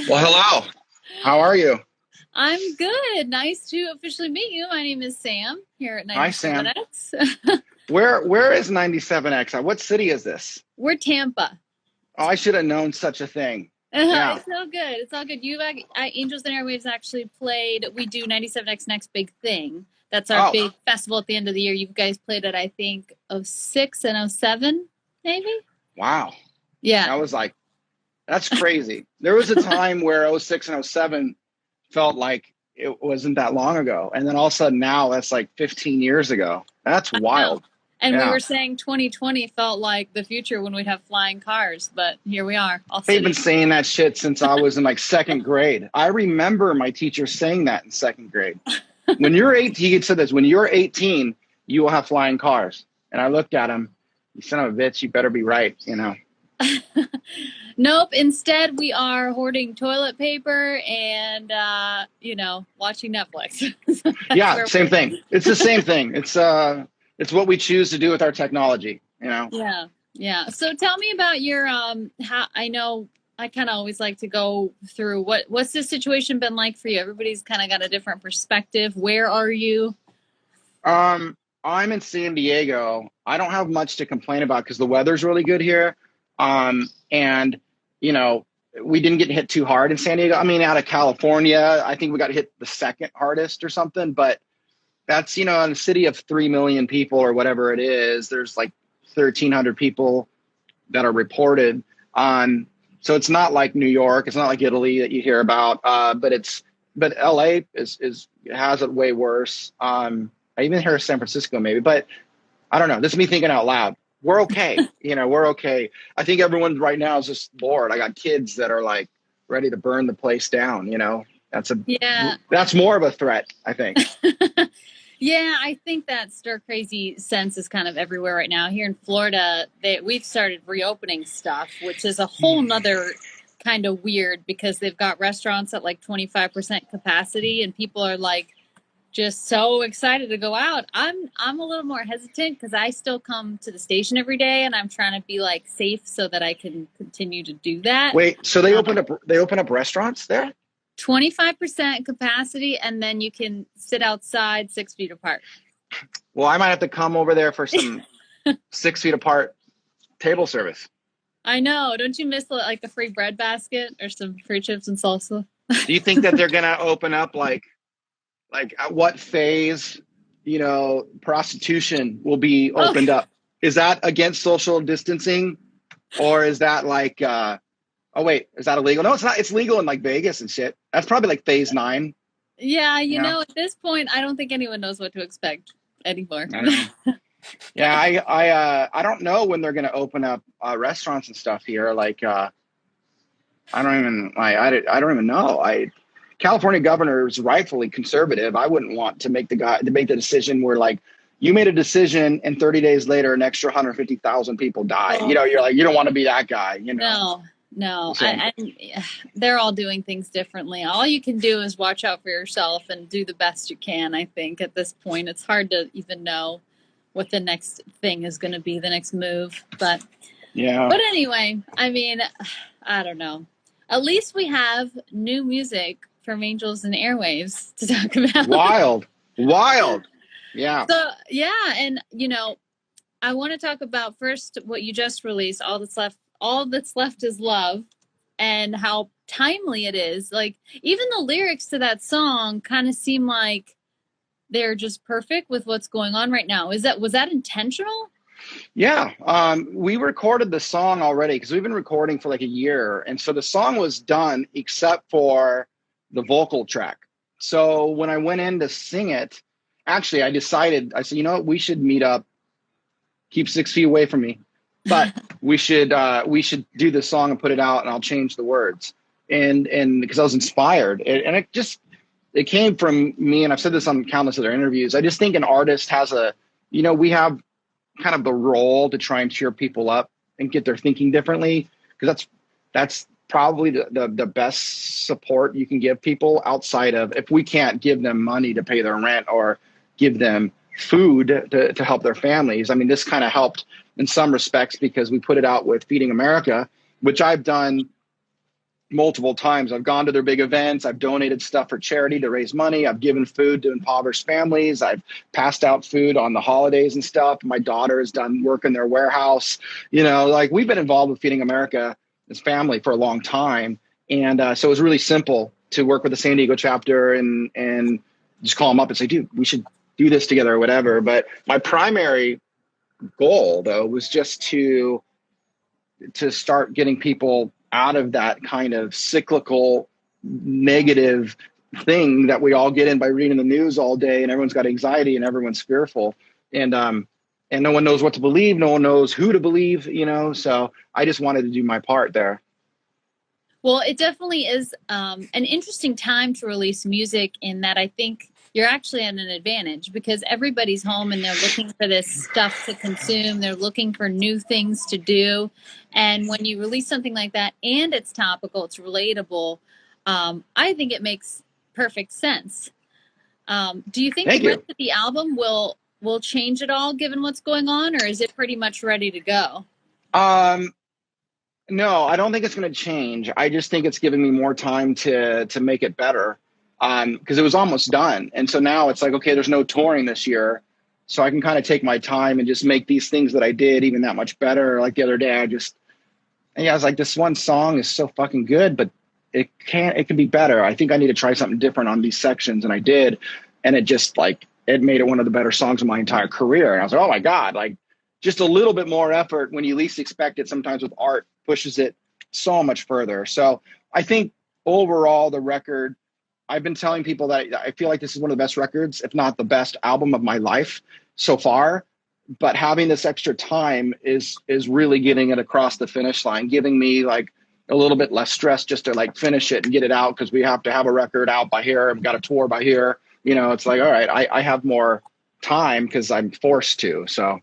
Well, hello. How are you? I'm good. Nice to officially meet you. My name is Sam here at Hi, Sam. 97X. Where is 97X? What city is this? We're Tampa. Oh, I should have known such a thing. Yeah. It's all good. It's all good. Angels and Airwaves actually played. We do 97X Next Big Thing. That's our Oh, big festival at the end of the year. You guys played at, I think, '06 and '07, maybe? wow. Yeah. That's crazy. There was a time where '06 and '07 felt like it wasn't that long ago. And then all of a sudden now that's like 15 years ago. That's wild. And we Yeah. were saying 2020 felt like the future when we'd have flying cars, but here we are. They've been saying that shit since I was in like second grade. I remember my teacher saying that in second grade. When you're 18, he said this, when you're 18, you will have flying cars. And I looked at him, you son of a bitch, you better be right, you know. Nope. Instead, we are hoarding toilet paper and, watching Netflix. Yeah, same thing. It's the same thing. It's what we choose to do with our technology, you know? Yeah. Yeah. So tell me about your, how I know I kind of always like to go through what's the situation been like for you? Everybody's kind of got a different perspective. Where are you? I'm in San Diego. I don't have much to complain about because the weather's really good here. And you know, we didn't get hit too hard in San Diego. I mean, out of California, I think we got hit the second hardest or something, but that's, in a city of 3 million people or whatever it is, there's like 1,300 people that are reported on. So it's not like New York. It's not like Italy that you hear about. But LA has it way worse. I even hear San Francisco maybe, but I don't know. This is me thinking out loud. We're okay. We're okay. I think everyone right now is just bored. I got kids that are like ready to burn the place down. That's more of a threat, I think. Yeah, I think that stir crazy sense is kind of everywhere right now. Here in Florida, we've started reopening stuff, which is a whole nother kind of weird because they've got restaurants at like 25% capacity and people are like just so excited to go out. I'm a little more hesitant because I still come to the station every day and I'm trying to be like safe so that I can continue to do that. Wait, so they open up restaurants there? 25% capacity, and then you can sit outside 6 feet apart. Well, I might have to come over there for some 6 feet apart table service. I know. Don't you miss like the free bread basket or some free chips and salsa? Do you think that they're going to open up like at what phase, prostitution will be opened up? Is that against social distancing, or is that like, oh wait, is that illegal? No, it's not. It's legal in like Vegas and shit. That's probably like phase 9. Yeah, at this point, I don't think anyone knows what to expect anymore. I don't know. Yeah, I don't know when they're going to open up restaurants and stuff here. Like, I don't even know. California governor is rightfully conservative. I wouldn't want to make the decision where like you made a decision and 30 days later an extra 150,000 people die. Oh. You're like, you don't want to be that guy. No. They're all doing things differently. All you can do is watch out for yourself and do the best you can. I think at this point, it's hard to even know what the next thing is going to be, the next move. But yeah. But anyway, I mean, I don't know. At least we have new music from Angels and Airwaves to talk about. Wild. Yeah. So, yeah. And, I want to talk about first what you just released, All That's Left Is Love, and how timely it is. Like, even the lyrics to that song kind of seem like they're just perfect with what's going on right now. Was that intentional? Yeah. We recorded the song already because we've been recording for like a year. And so the song was done except for the vocal track. So when I went in to sing it, actually, I said, we should meet up, keep 6 feet away from me. But we should do the song and put it out, and I'll change the words. And because I was inspired, and it came from me, and I've said this on countless other interviews. I just think an artist has we have kind of the role to try and cheer people up and get their thinking differently, because that's probably the best support you can give people outside of, if we can't give them money to pay their rent or give them food to help their families. I mean, this kind of helped in some respects because we put it out with Feeding America, which I've done multiple times. I've gone to their big events. I've donated stuff for charity to raise money. I've given food to impoverished families. I've passed out food on the holidays and stuff. My daughter has done work in their warehouse. Like, we've been involved with Feeding America as family for a long time. And so it was really simple to work with the San Diego chapter and just call them up and say, dude, we should do this together or whatever. But my primary goal, though, was just to start getting people out of that kind of cyclical negative thing that we all get in by reading the news all day, and everyone's got anxiety and everyone's fearful, and no one knows what to believe, no one knows who to believe, so I just wanted to do my part there. Well, it definitely is an interesting time to release music, in that I think you're actually at an advantage because everybody's home and they're looking for this stuff to consume. They're looking for new things to do. And when you release something like that and it's topical, it's relatable, I think it makes perfect sense. Do you think the rest of the album will change at all given what's going on, or is it pretty much ready to go? No, I don't think it's going to change. I just think it's giving me more time to make it better. Because it was almost done. And so now it's like, okay, there's no touring this year. So I can kind of take my time and just make these things that I did even that much better. Like the other day, I was like, this one song is so fucking good, but it can be better. I think I need to try something different on these sections. And I did. And it just it made it one of the better songs of my entire career. And I was like, oh my God, like just a little bit more effort when you least expect it. Sometimes with art pushes it so much further. So I think overall the record, I've been telling people that I feel like this is one of the best records, if not the best album of my life so far. But having this extra time is really getting it across the finish line, giving me like a little bit less stress just to like finish it and get it out, because we have to have a record out by here. I've got a tour by here. It's like, all right, I have more time because I'm forced to. So.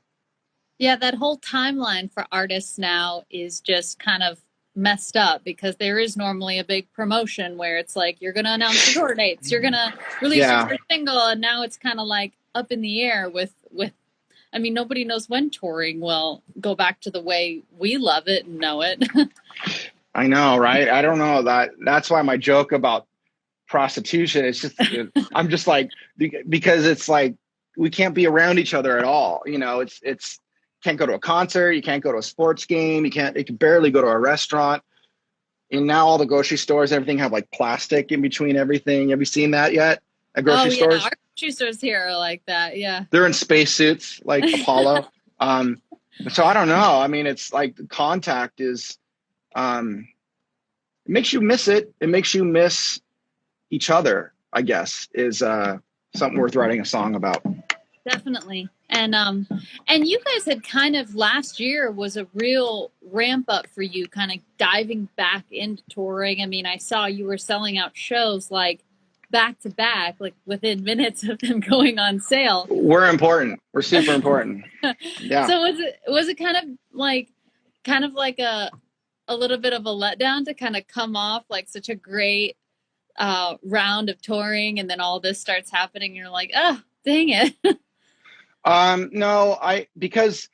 Yeah, that whole timeline for artists now is just kind of messed up, because there is normally a big promotion where it's like you're going to announce the tour dates, you're going to release your first single, and now it's kind of like up in the air with I mean, nobody knows when touring will go back to the way we love it and know it. I know, right? I don't know, that's why my joke about prostitution is just I'm just like, because it's like we can't be around each other at all. It's can't go to a concert, you can't go to a sports game, you can barely go to a restaurant. And now all the grocery stores, everything have like plastic in between everything. Have you seen that yet? At grocery stores? Our grocery stores here are like that. Yeah. They're in spacesuits like Apollo. So I don't know. I mean, it's like the contact is, it makes you miss it. It makes you miss each other, I guess, is something worth writing a song about. Definitely. And you guys had kind of, last year was a real ramp up for you, kind of diving back into touring. I mean, I saw you were selling out shows like back to back, like within minutes of them going on sale. We're important. We're super important. Yeah. So was it kind of like a little bit of a letdown to kind of come off like such a great round of touring, and then all this starts happening and you're like, oh, dang it. No, because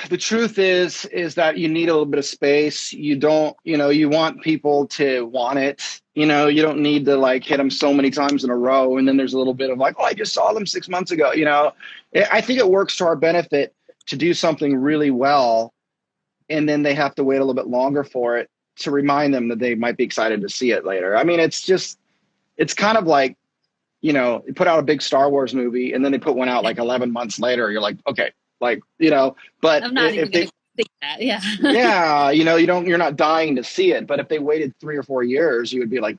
the truth is that you need a little bit of space. You don't, you want people to want it. You don't need to like hit them so many times in a row. And then there's a little bit of like, oh, I just saw them 6 months ago. I think it works to our benefit to do something really well, and then they have to wait a little bit longer for it to remind them that they might be excited to see it later. I mean, it's kind of like, you put out a big Star Wars movie and then they put one out like 11 months later. You're like, okay, like, but I'm not even going to see that. Yeah. Yeah. You're not dying to see it, but if they waited 3 or 4 years, you would be like,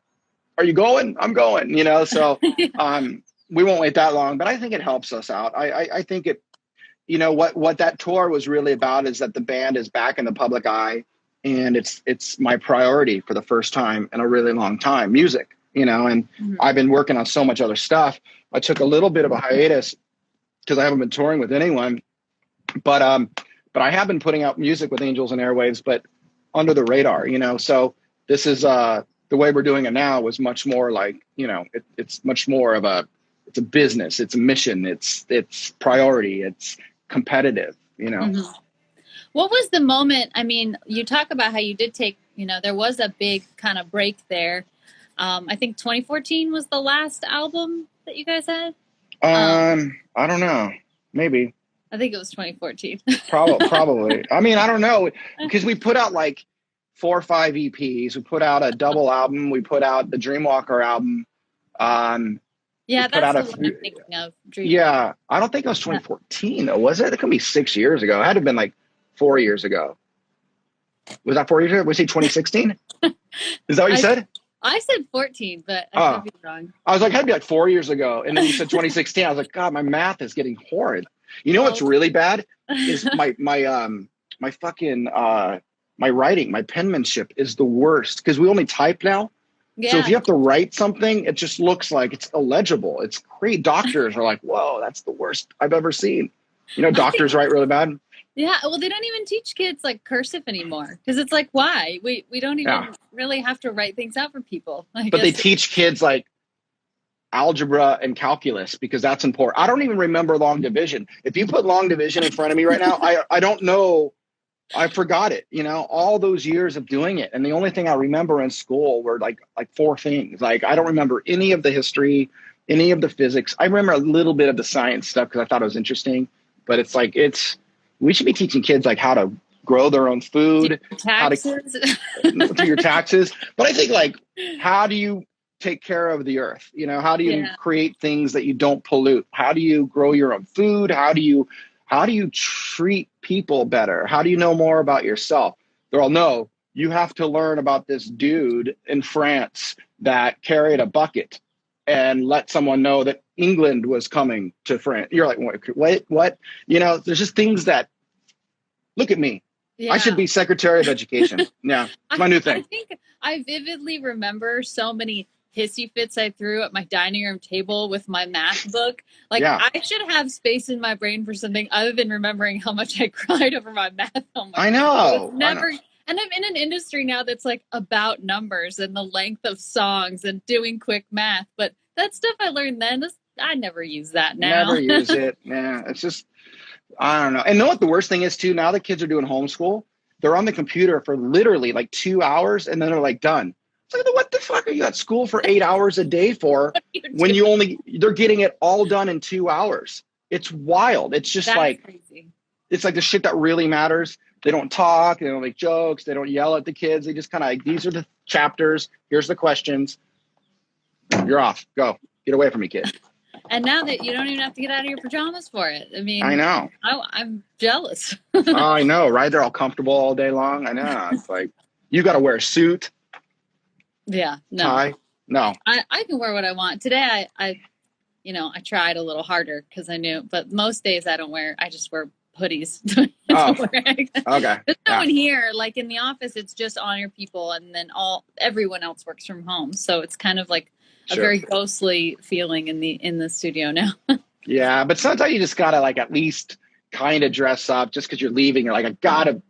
are you going? I'm going, so, we won't wait that long, but I think it helps us out. I think it, what that tour was really about is that the band is back in the public eye, and it's my priority for the first time in a really long time, music. And mm-hmm. I've been working on so much other stuff. I took a little bit of a hiatus because I haven't been touring with anyone, but I have been putting out music with Angels and Airwaves, but under the radar, so this is, the way we're doing it now was much more like, it's much more of it's a business, it's a mission, it's priority, it's competitive, Mm-hmm. What was the moment? I mean, you talk about how you did take You know, there was a big kind of break there. I think 2014 was the last album that you guys had. I don't know. Maybe. I think it was 2014. Probably. I mean, I don't know, because we put out like 4 or 5 EPs. We put out a double album. We put out the Dreamwalker album. Yeah, that's the one I'm thinking of. Dreamwalker. Yeah, I don't think it was 2014 though, was it? It could be 6 years ago. It had to have been like 4 years ago. Was that 4 years ago? Was it 2016? Is that what you said? I said 14, but I could be wrong. I was like, it had to be like 4 years ago. And then you said 2016. I was like, God, my math is getting horrid. You know what's really bad is my fucking my writing, my penmanship is the worst, because we only type now. Yeah. So if you have to write something, it just looks like it's illegible. It's great. Doctors are like, whoa, that's the worst I've ever seen. You know, doctors write really bad. Yeah, well, they don't even teach kids like cursive anymore, because it's like, why? We don't even really have to write things out for people. But they teach kids like algebra and calculus, because that's important. I don't even remember long division. If you put long division in front of me right now, I don't know. I forgot it, you know, all those years of doing it. And the only thing I remember in school were like 4 things. Like, I don't remember any of the history, any of the physics. I remember a little bit of the science stuff because I thought it was interesting. But it's like, we should be teaching kids like how to grow their own food, how to do your taxes. But I think like, how do you take care of the earth? You know, how do you create things that you don't pollute? How do you grow your own food? How do you treat people better? How do you know more about yourself? They're all, no, you have to learn about this dude in France that carried a bucket and let someone know that England was coming to France. You're like, wait, what? You know, there's just things that, look at me. Yeah. I should be Secretary of Education. Yeah, it's my new thing. I think I vividly remember so many hissy fits I threw at my dining room table with my math book. Like, I should have space in my brain for something other than remembering how much I cried over my math homework. I know. And I'm in an industry now that's like about numbers and the length of songs and doing quick math. But that stuff I learned then, I never use that now. Never use it. Yeah, it's just, I don't know. And know what the worst thing is too? Now the kids are doing homeschool. They're on the computer for literally like 2 hours and then they're like done. It's like, what the fuck are you at school for 8 hours a day for when they're getting it all done in 2 hours? It's wild. It's just crazy. It's like the shit that really matters. They don't talk. They don't make jokes. They don't yell at the kids. They just kind of like, these are the chapters. Here's the questions. You're off. Go. Get away from me, kid. And now that you don't even have to get out of your pajamas for it. I mean, I know. I'm jealous. Oh, I know, right? They're all comfortable all day long. I know. It's like, you got to wear a suit. Yeah. No. Tie. No. I can wear what I want. Today, I tried a little harder because I knew, but most days I just wear hoodies. Okay. There's no one here. Like in the office, it's just honor people, and then everyone else works from home. So it's kind of like a very ghostly feeling in the studio now. Yeah, but sometimes you just gotta like at least kind of dress up just because you're leaving. You're like, I gotta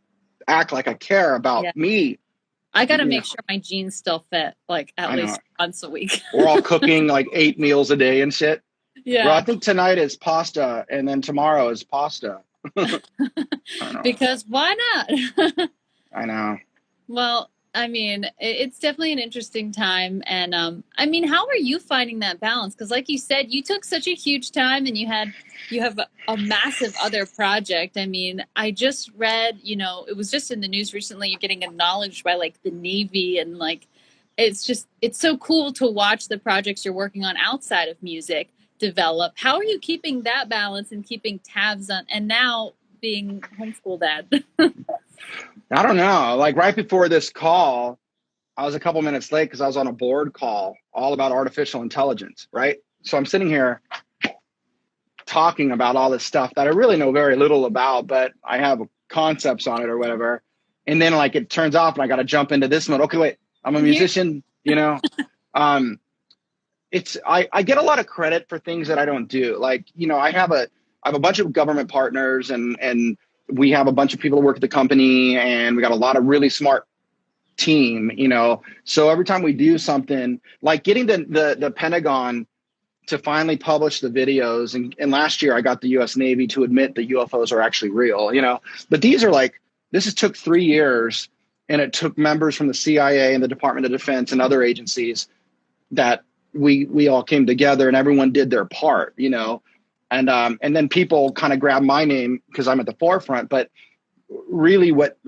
act like I care about me. I gotta make sure my jeans still fit, like at least once a week. We're all cooking like 8 meals a day and shit. Yeah. Well, I think tonight is pasta, and then tomorrow is pasta. Because why not? I know. Well, I mean, it's definitely an interesting time. And I mean, how are you finding that balance? Because like you said, you took such a huge time and you have a massive other project. I mean, I just read, it was just in the news recently, you're getting acknowledged by like the Navy, and like, it's so cool to watch the projects you're working on outside of music develop. How are you keeping that balance and keeping tabs on, and now being homeschool dad? I don't know. Like right before this call, I was a couple minutes late because I was on a board call all about artificial intelligence, right? So I'm sitting here talking about all this stuff that I really know very little about, but I have concepts on it or whatever. And then like it turns off and I got to jump into this mode. Okay, wait, I'm a musician, I get a lot of credit for things that I don't do. Like, I have a bunch of government partners and we have a bunch of people who work at the company, and we got a lot of really smart team, So every time we do something, like getting the Pentagon to finally publish the videos, and last year I got the US Navy to admit that UFOs are actually real, But these are like, this has took 3 years, and it took members from the CIA and the Department of Defense and other agencies that we all came together and everyone did their part, and then people kind of grabbed my name because I'm at the forefront. But really, what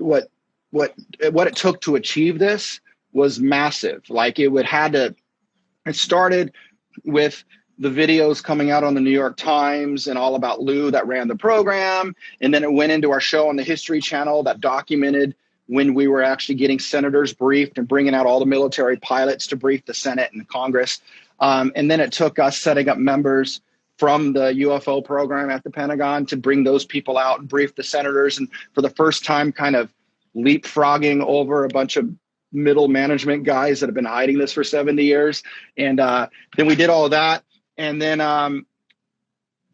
it took to achieve this was massive. Like it started with the videos coming out on the New York Times and all about Lou that ran the program. And then it went into our show on the History Channel that documented when we were actually getting senators briefed and bringing out all the military pilots to brief the Senate and Congress. And then it took us setting up members from the UFO program at the Pentagon to bring those people out and brief the senators. And for the first time, kind of leapfrogging over a bunch of middle management guys that have been hiding this for 70 years. And then we did all of that. And then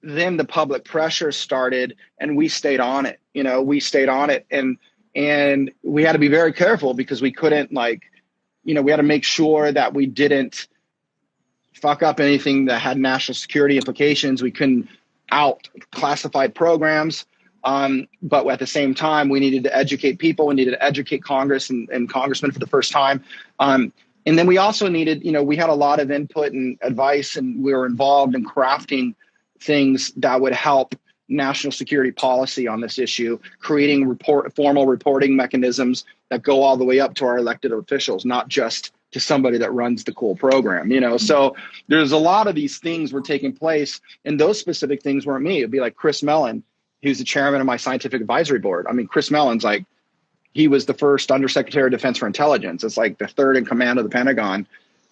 the public pressure started, and we stayed on it. We stayed on it, and we had to be very careful because we couldn't we had to make sure that we didn't fuck up anything that had national security implications. We couldn't out classified programs. But at the same time, we needed to educate people. We needed to educate Congress and congressmen for the first time. And then we also needed, we had a lot of input and advice, and we were involved in crafting things that would help national security policy on this issue, creating formal reporting mechanisms that go all the way up to our elected officials, not just to somebody that runs the cool program, So there's a lot of these things were taking place, and those specific things weren't me. It'd be like Chris Mellon, who's the chairman of my scientific advisory board. I mean, Chris Mellon's he was the first Undersecretary of Defense for Intelligence. It's like the third in command of the Pentagon,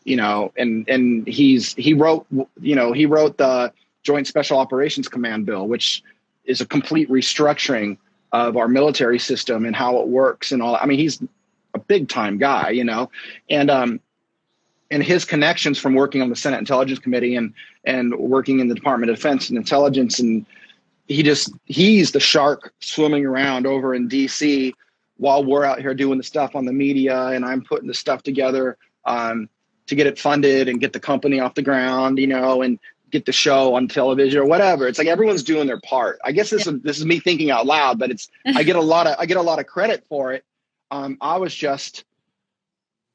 and he wrote the Joint Special Operations Command bill, which is a complete restructuring of our military system and how it works and all. I mean, he's a big time guy, and his connections from working on the Senate Intelligence Committee and working in the Department of Defense and Intelligence. And he's the shark swimming around over in DC while we're out here doing the stuff on the media, and I'm putting the stuff together to get it funded and get the company off the ground, and get the show on television or whatever. It's like everyone's doing their part. I guess this is me thinking out loud, but I get a lot of credit for it. I was just,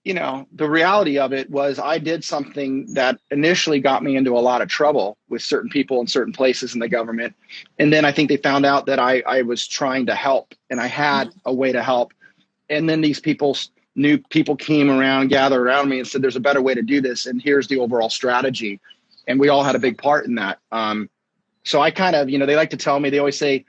the reality of it was I did something that initially got me into a lot of trouble with certain people in certain places in the government. And then I think they found out that I was trying to help, and I had a way to help. And then these new people came around, gathered around me and said, there's a better way to do this. And here's the overall strategy. And we all had a big part in that. So I kind of, they like to tell me, they always say,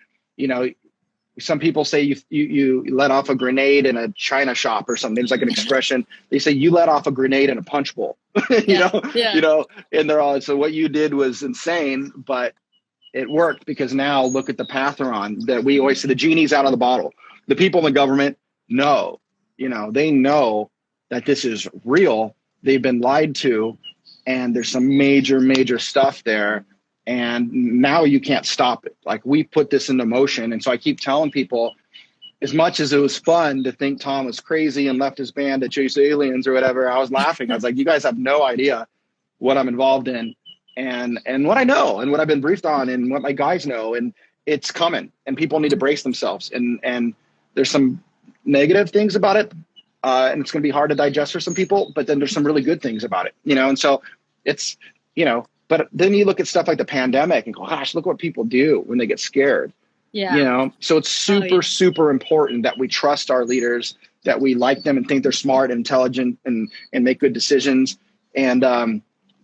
some people say you let off a grenade in a china shop or something. There's like an expression. They say you let off a grenade in a punch bowl, and they're all, so what you did was insane, but it worked because now look at the path we're on. That we always say the genie's out of the bottle. The people in the government know, they know that this is real. They've been lied to, and there's some major stuff there. And now you can't stop it. Like, we put this into motion. And so I keep telling people, as much as it was fun to think Tom was crazy and left his band to chase aliens or whatever, I was laughing. I was like, you guys have no idea what I'm involved in and what I know and what I've been briefed on and what my guys know. And it's coming, and people need to brace themselves. And there's some negative things about it. And it's going to be hard to digest for some people, but then there's some really good things about it, and so it's, but then you look at stuff like the pandemic and go, gosh, look what people do when they get scared. Yeah. So it's super important that we trust our leaders, that we like them and think they're smart and intelligent and make good decisions. And that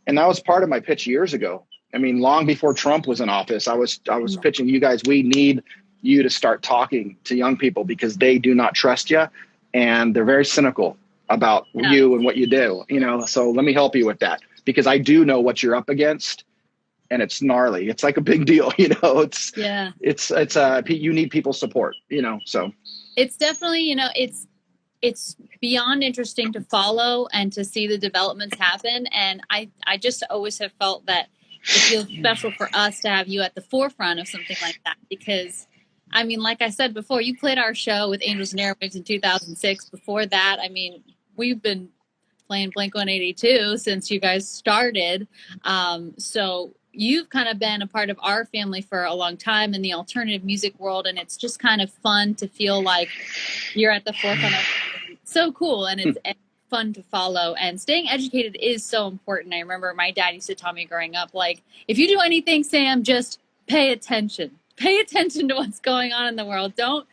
was part of my pitch years ago. I mean, long before Trump was in office, I was pitching you guys, we need you to start talking to young people because they do not trust you and they're very cynical about you and what you do, so let me help you with that. Because I do know what you're up against, and it's gnarly. It's like a big deal, It's you need people's support, So it's definitely, it's beyond interesting to follow and to see the developments happen. And I just always have felt that it feels special for us to have you at the forefront of something like that. Because, I mean, like I said before, you played our show with Angels Airwaves in 2006. Before that, I mean, we've been playing Blink-182 since you guys started. So you've kind of been a part of our family for a long time in the alternative music world. And it's just kind of fun to feel like you're at the forefront of so cool, and it's fun to follow, and staying educated is so important. I remember my dad used to tell me growing up, like, if you do anything, Sam, just pay attention to what's going on in the world. Don't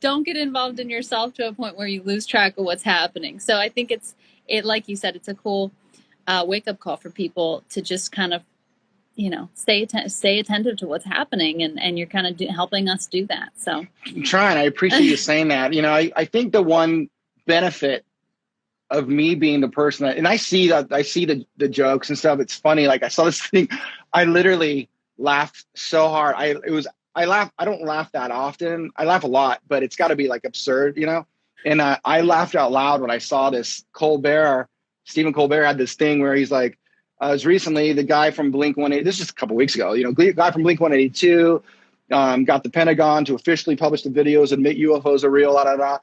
don't get involved in yourself to a point where you lose track of what's happening. So I think it like you said, it's a cool wake-up call for people to just kind of stay attentive to what's happening, and you're kind of helping us do that. So I'm trying. I appreciate you saying that. I think the one benefit of me being the person that, and I see the jokes and stuff. It's funny. Like, I saw this thing, I literally laughed so hard. I laugh. I don't laugh that often. I laugh a lot, but it's got to be like absurd, And I laughed out loud when I saw this. Stephen Colbert had this thing where he's like, it was recently the guy from Blink-182. This is just a couple weeks ago. Guy from Blink-182 got the Pentagon to officially publish the videos, admit UFOs are real. And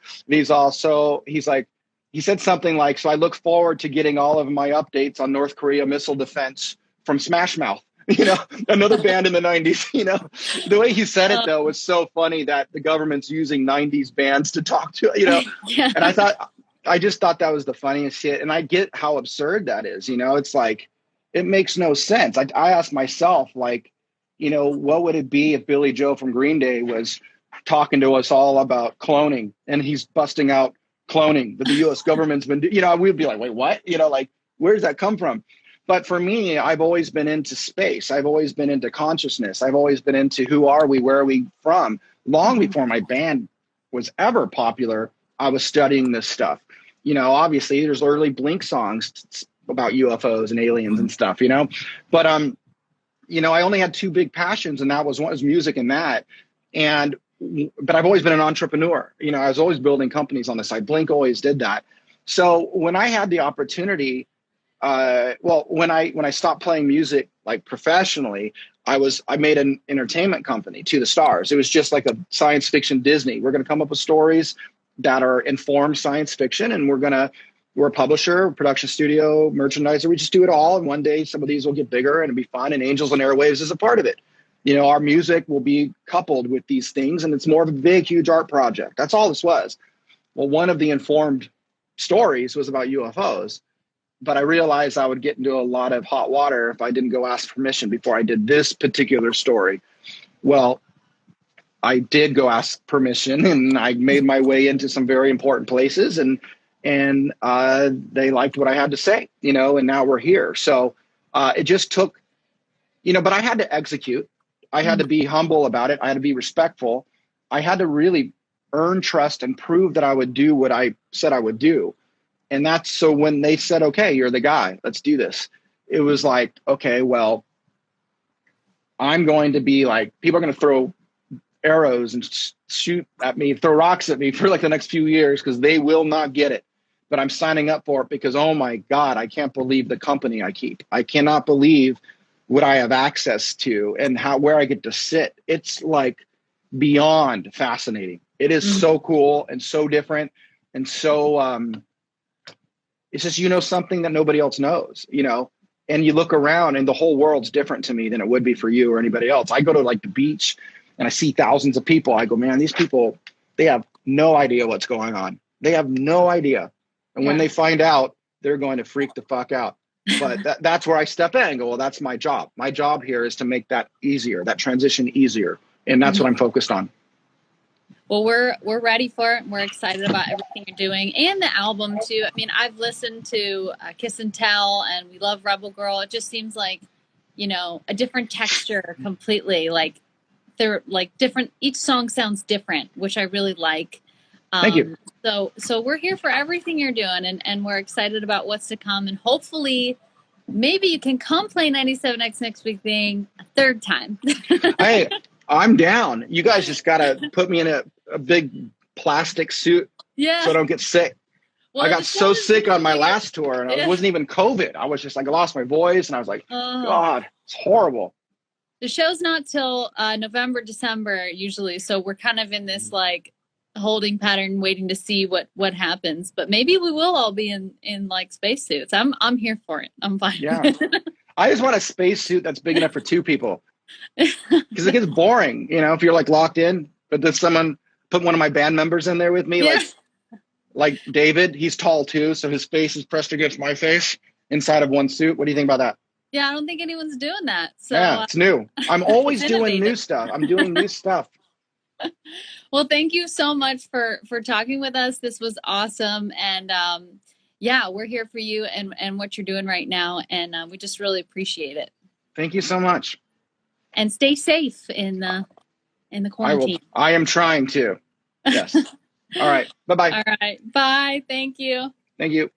he said something like, "So I look forward to getting all of my updates on North Korea missile defense from Smash Mouth." Another band in the 90s. The way he said it though was so funny, that the government's using 90s bands to talk to. Yeah. And I just thought that was the funniest shit. And I get how absurd that is. It's like, it makes no sense. I asked myself, like, what would it be if Billy Joe from Green Day was talking to us all about cloning, and he's busting out cloning that the U.S. government's been, we'd be like, wait, what? Like, where does that come from? But for me, I've always been into space. I've always been into consciousness. I've always been into who are we, where are we from? Long before my band was ever popular, I was studying this stuff. Obviously there's early Blink songs about UFOs and aliens and stuff, but, I only had two big passions, and that was one was music and that. But I've always been an entrepreneur. I was always building companies on the side. Blink always did that. So when I had the opportunity, when I stopped playing music like professionally, I made an entertainment company, To the Stars. It was just like a science fiction Disney. We're going to come up with stories that are informed science fiction, and we're a publisher, production studio, merchandiser. We just do it all. And one day some of these will get bigger and it'll be fun. And Angels Airwaves is a part of it. Our music will be coupled with these things, and it's more of a big, huge art project. That's all this was. Well, one of the informed stories was about UFOs, but I realized I would get into a lot of hot water if I didn't go ask permission before I did this particular story. Well, I did go ask permission, and I made my way into some very important places, and they liked what I had to say, and now we're here. So it just took, but I had to execute. I had to be humble about it. I had to be respectful. I had to really earn trust and prove that I would do what I said I would do. And that's so when they said, okay, you're the guy, let's do this. It was like, okay, well, I'm going to be like, people are going to throw arrows and shoot at me, throw rocks at me for like the next few years, because they will not get it. But I'm signing up for it because, oh my God, I can't believe the company I keep. I cannot believe what I have access to and where I get to sit. It's like beyond fascinating. It is so cool and so different. And so it's just, something that nobody else knows, and you look around and the whole world's different to me than it would be for you or anybody else. I go to like the beach and I see thousands of people. I go, man, these people, they have no idea what's going on. They have no idea. And when they find out, they're going to freak the fuck out. But that's where I step in and go, well, that's my job. My job here is to make that easier, that transition easier. And that's what I'm focused on. Well, we're ready for it. And we're excited about everything you're doing and the album too. I mean, I've listened to Kiss and Tell, and we love Rebel Girl. It just seems like, a different texture completely. Like they're like different. Each song sounds different, which I really like. Thank you. So we're here for everything you're doing, and we're excited about what's to come. And hopefully, maybe you can come play 97X Next Week thing a third time. Hey, I'm down. You guys just got to put me in a big plastic suit so I don't get sick. Well, I got so sick on my last tour, and it wasn't even COVID. I was just like, I lost my voice, and I was like, God, it's horrible. The show's not till November, December usually. So we're kind of in this like holding pattern, waiting to see what happens. But maybe we will all be in like spacesuits. I'm here for it. I'm fine. Yeah. I just want a spacesuit that's big enough for two people. Because it gets boring, if you're like locked in. But does someone put one of my band members in there with me? Like, like David. He's tall too, so his face is pressed against my face inside of one suit. What do you think about that? Yeah, I don't think anyone's doing that. So Yeah, it's new. I'm always it's doing new innovative. stuff. I'm doing new stuff. Well, thank you so much for talking with us. This was awesome, and yeah, we're here for you and what you're doing right now, and we just really appreciate it. Thank you so much. And stay safe in the quarantine. I am trying to. Yes. All right. Bye-bye. All right. Bye. Thank you. Thank you.